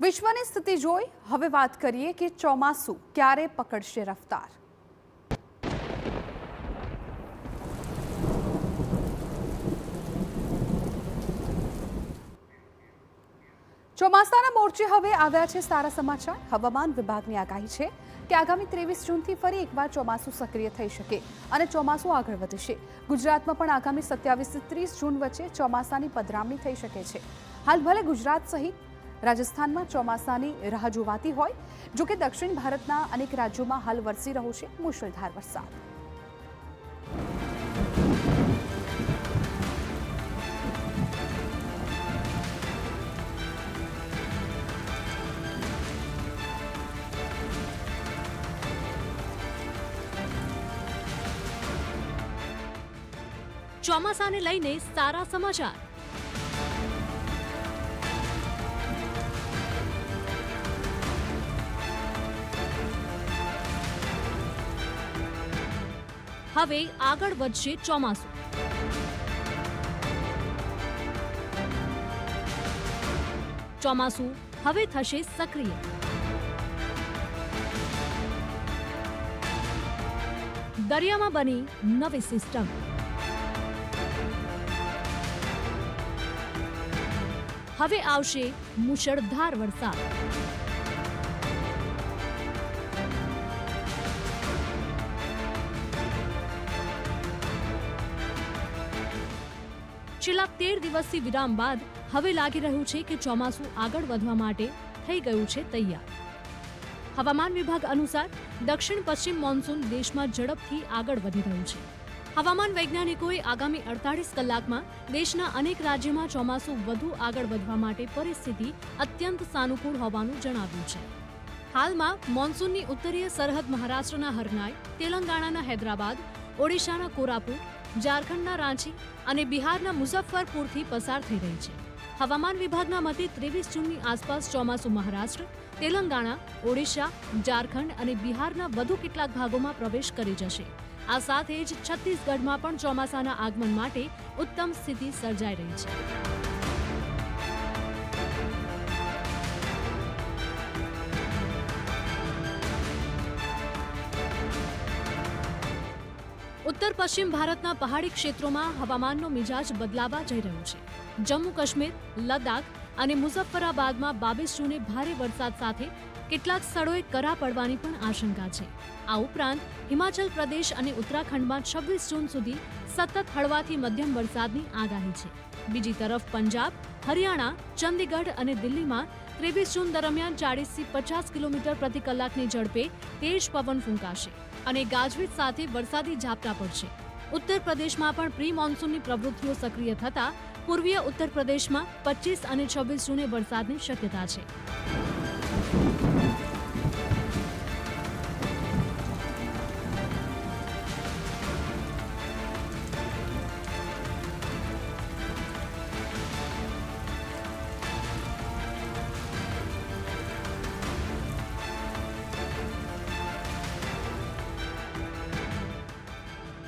વિશ્વની સ્થિતિ જોઈ હવે વાત કરીએ કે ચોમાસું ક્યારે પકડશે રફતાર। ચોમાસાના મોરચે હવે આવ્યા છે સારા સમાચાર। હવામાન વિભાગની આગાહી છે કે આગામી 23 જૂનથી ફરી એકવાર ચોમાસું સક્રિય થઈ શકે અને ચોમાસું આગળ વધશે। ગુજરાતમાં પણ આગામી 27 થી 30 જૂન વચ્ચે ચોમાસાની પધરામણી થઈ શકે છે। હાલ ભલે ગુજરાત સહિત રાજસ્થાનમાં ચોમાસાની રાહ જોવાતી હોય, જો કે દક્ષિણ ભારતના અનેક રાજ્યોમાં હાલ વરસી રહ્યો છે મુશળધાર વરસાદ। ચોમાસાને લઈને સારા સમાચાર। હવે આગળ વધશે ચોમાસું। ચોમાસું હવે થશે સક્રિય। દરિયામાં બની નવી સિસ્ટમ। હવે આવશે મુશળધાર વરસાદ। છેલ્લા 13 દિવસથી વિરામ બાદ હવે લાગી રહ્યું છે કે ચોમાસું આગળ વધવા માટે થઈ ગયું છે તૈયાર। હવામાન વિભાગ અનુસાર દક્ષિણ પશ્ચિમ મોન્સૂન દેશમાં ઝડપથી આગળ વધી રહ્યું છે। હવામાન વૈજ્ઞાનિકોએ આગામી 48 કલાકમાં દેશના અનેક રાજ્યોમાં ચોમાસું વધુ આગળ વધવા માટે પરિસ્થિતિ અત્યંત સાનુકૂળ હોવાનું જણાવ્યું છે। હાલમાં મોન્સૂનની ઉત્તરીય સરહદ મહારાષ્ટ્રના હરનાઈ, તેલંગાણાના હૈદરાબાદ, ઓડિશાના કોરાપુટ, ઝારખંડના રાંચી અને બિહારના મુઝફ્ફરપુરથી પસાર થઈ રહી છે। હવામાન વિભાગના મતે 23 જૂનની આસપાસ ચોમાસું મહારાષ્ટ્ર, તેલંગાણા, ઓડિશા, ઝારખંડ અને બિહારના વધુ કેટલાક ભાગોમાં પ્રવેશ કરી જશે। આ સાથે જ છત્તીસગઢમાં પણ ચોમાસાના આગમન માટે ઉત્તમ સ્થિતિ સર્જાઈ રહી છે। ઉત્તર પશ્ચિમ ભારતના પહાડી ક્ષેત્રોમાં હવામાનનો મિજાજ બદલાવા જઈ રહ્યો છે। જમ્મુ કાશ્મીર, લદ્દાખ અને મુઝફ્ફરાબાદમાં 22 જૂને ભારે વરસાદ સાથે કેટલાક સ્થળોએ કરા પડવાની પણ આશંકા છે। આ ઉપરાંત હિમાચલ પ્રદેશ અને ઉત્તરાખંડમાં 26 જૂન સુધી સતત હળવાથી મધ્યમ વરસાદની આગાહી છે। બીજી તરફ પંજાબ, હરિયાણા, ચંદીગઢ અને દિલ્હીમાં 23 જૂન દરમિયાન 40 થી 50 કિલોમીટર પ્રતિ કલાકની ઝડપે તેજ પવન ફૂંકાશે અને ગાજવીજ સાથે વરસાદી ઝાપટા પડશે। ઉત્તર પ્રદેશમાં પણ પ્રી મોન્સૂનની પ્રવૃત્તિઓ સક્રિય થતા પૂર્વીય ઉત્તર પ્રદેશમાં 25 અને 26 જૂને વરસાદની શક્યતા છે।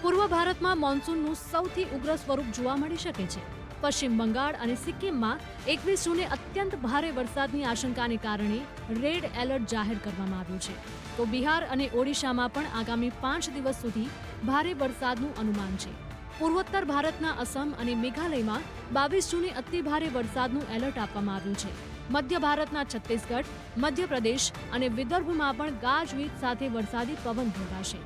પૂર્વ ભારતમાં મોન્સૂનનું સૌથી ઉગ્ર સ્વરૂપ જોવા મળી શકે છે। પશ્ચિમ બંગાળ અને સિક્કિમમાં 21 જૂને અત્યંત ભારે વરસાદની આશંકાને કારણે રેડ એલર્ટ જાહેર કરવામાં આવ્યું છે, તો બિહાર અને ઓડિશામાં પણ આગામી 5 દિવસ સુધી ભારે વરસાદનું અનુમાન છે। પૂર્વોત્તર ભારતના અસમ અને મેઘાલયમાં 22 જૂને અતિ ભારે વરસાદનું એલર્ટ આપવામાં આવ્યું છે। મધ્ય ભારતના છત્તીસગઢ, મધ્યપ્રદેશ અને વિદર્ભમાં પણ ગાજવીજ સાથે વરસાદી પવન ફૂંકાશે।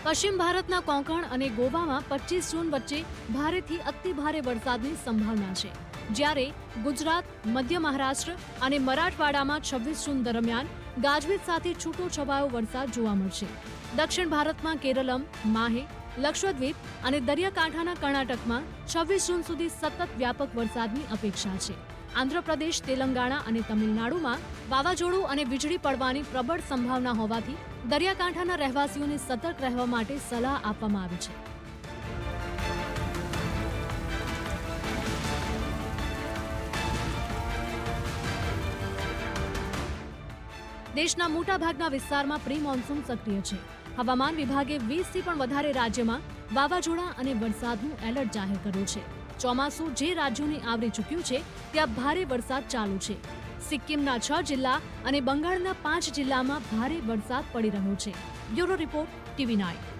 પશ્ચિમ ભારતના કોંકણ અને ગોવામાં 25 જૂન વચ્ચે ભારેથી અતિ ભારે વરસાદની સંભાવના છે, જ્યારે ગુજરાત, મધ્ય મહારાષ્ટ્ર અને મરાઠવાડામાં 26 જૂન દરમિયાન ગાજવીજ સાથે છૂટો છવાયો વરસાદ જોવા મળશે। દક્ષિણ ભારતમાં કેરળમ, માહે, લક્ષદ્વીપ અને દરિયાકાંઠાના કર્ણાટકમાં 26 જૂન સુધી સતત વ્યાપક વરસાદની અપેક્ષા છે। આંધ્રપ્રદેશ, તેલંગાણા અને તમિલનાડુમાં વાવાઝોડું અને વીજળી પડવાની પ્રબળ સંભાવના હોવાથી દરિયાકાંઠાના રહેવાસીઓને સતર્ક રહેવા માટે સલાહ આપવામાં આવી છે। દેશના મોટાભાગના વિસ્તારમાં પ્રી મોન્સૂન સક્રિય છે. હવામાન વિભાગે 20થી પણ વધારે રાજ્યમાં વાવાઝોડા અને વરસાદનું એલર્ટ જાહેર કર્યું છે. ચોમાસું જે રાજ્યોને આવરી ચૂક્યું છે ત્યાં ભારે વરસાદ ચાલુ છે. સિક્કિમના 6 જિલ્લા અને બંગાળના 5 જિલ્લામાં ભારે વરસાદ પડી રહ્યો છે. Bureau report, TV9.